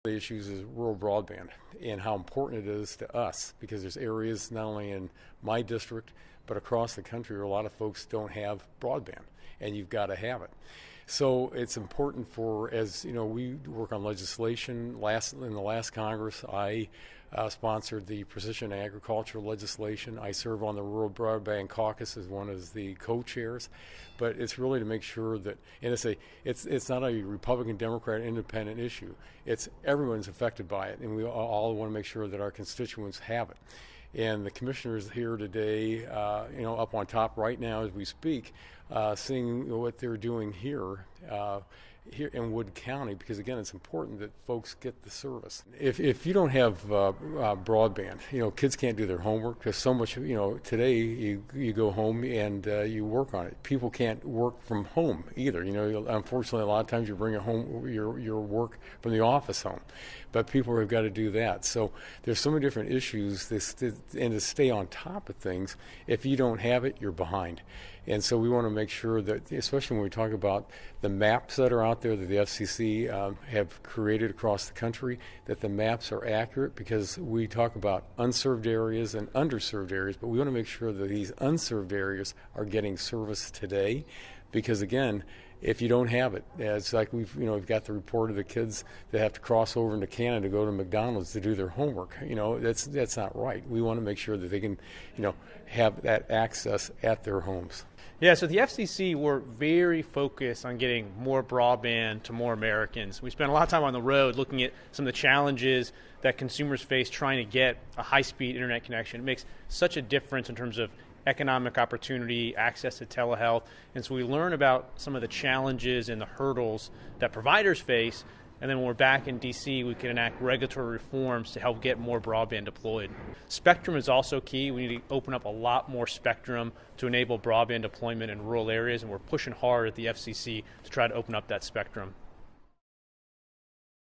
The issues is rural broadband and how important it is to us, because there's areas not only in my district but across the country where a lot of folks don't have broadband, and you've got to have it. So it's important for, as you know, we work on legislation. In the last Congress, I sponsored the precision agriculture legislation. I serve on the Rural Broadband Caucus as one of the co-chairs. But it's really to make sure that, and it's not a Republican, Democrat, independent issue. It's everyone's affected by it, and we all want to make sure that our constituents have it. And the commissioners here today, up on top right now as we speak, seeing what they're doing here in Wood County, because again, it's important that folks get the service. If you don't have broadband, kids can't do their homework, because so much, today you go home and you work on it. People can't work from home either. Unfortunately, a lot of times you bring your work from the office home, but people have got to do that. So there's so many different issues, and to stay on top of things, if you don't have it, you're behind. And so we want to make sure that, especially when we talk about the maps that are out there that the FCC have created across the country, that the maps are accurate, because we talk about unserved areas and underserved areas, but we want to make sure that these unserved areas are getting service today, because again, if you don't have it, it's like we've got the report of the kids that have to cross over into Canada to go to McDonald's to do their homework. That's not right. We want to make sure that they can, have that access at their homes. Yeah, so the FCC, we're very focused on getting more broadband to more Americans. We spend a lot of time on the road looking at some of the challenges that consumers face trying to get a high-speed internet connection. It makes such a difference in terms of economic opportunity, access to telehealth. And so we learn about some of the challenges and the hurdles that providers face. And then when we're back in D.C., we can enact regulatory reforms to help get more broadband deployed. Spectrum is also key. We need to open up a lot more spectrum to enable broadband deployment in rural areas, and we're pushing hard at the FCC to try to open up that spectrum.